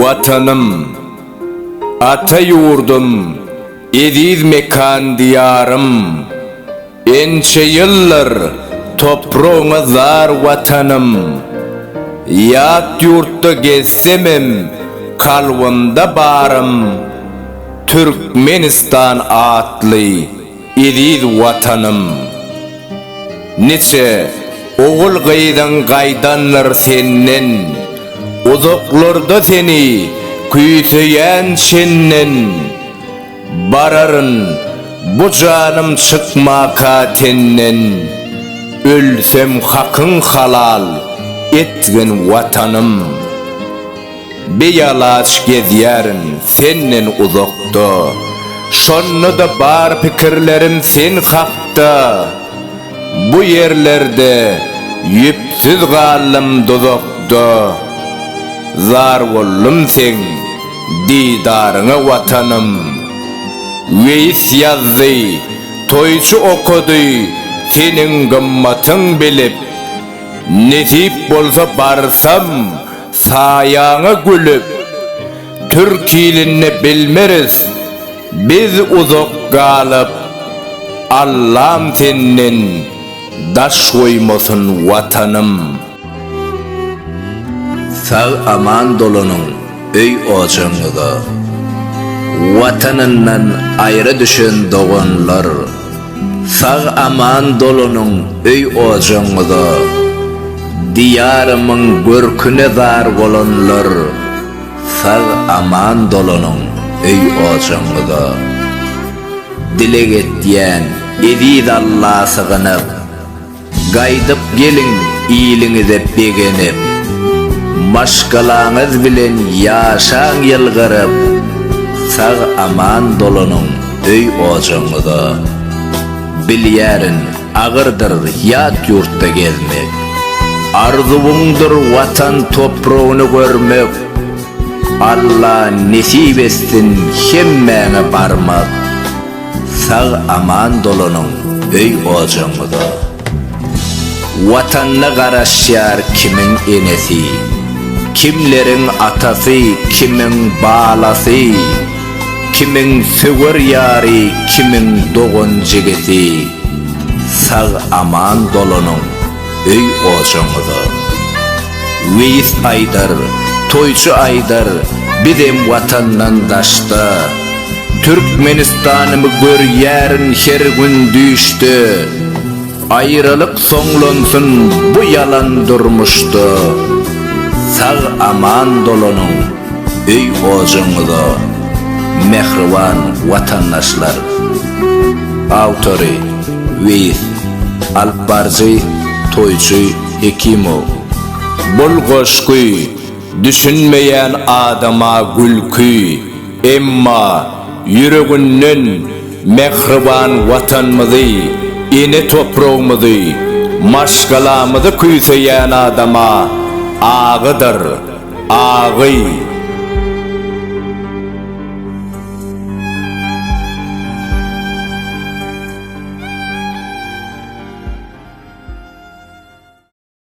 Vatanım, ata yurdum, ediz mekan diyarım. Ençe yıllar toprağına zar vatanım. Yat yurtta gezsemem, kalbimde barım. Türkmenistan atlı, ediz vatanım. Neçe oğul gaydanlar sennen, uzaklarda seni küyseyen şennen. Bararın bu canım çıkmaka tennen, ölsem hakkın halal etgen vatanım. Beyalaç gezyerin sennen uzakta, şonnu da bar fikirlerim sen hakta. Bu yerlerde yüpsüz galım dozokda, zar bollum sen didarına vatanım. Veys yazdı, toyçu okudu, senin gımmatın bilip. Nesip bolsa barsam sayağına gülüp. Türk ilini bilmeriz biz uzak galıp. Allah'ım senin daş koymasın vatanım. Sağ aman dolunun öy ocağında, vatanından ayrı düşen doğanlar. Sağ aman dolunun öy ocağında, diyarımın görküne zar olanlar. Sağ aman dolunun öy ocağında. Dilek etdiyen ediz Allah'a sığınıp, gaydıp gelin iyiliğinize begenip. Başkalarınız bilen yaşan yılgırıp, sağ aman dolunun öy ocağında. Bilyerin ağırdır yat yurtta gezmek, arzuvundur vatan toprağını görmek. Allah nesip etsin hemmene barmak, sağ aman dolunun öy ocağında. Vatanına garaşyar kimin enesi, kimlerin atası, kimin balası, kimin sögür yari, kimin doğun jigeti. Sağ aman dolunun öy ocağında. Veys aydar, toyçu aydar, bizim vatandan daşta. Türkmenistan'ımı gör yerin her gün düştü. Ayrılık sonlansın bu yalan durmuştu. Sağ aman dolunun öy ocağında. Mehriban vatandaşlar. Autori Veys Alparcı Toyçu Hekimov. Bol goşkuy düşünmeyen adama gülküy, emma yüreğinden mehriban vatanımızı, ene toprağımızı, maşgalamızı küyseyen adama ağıdır, ağı.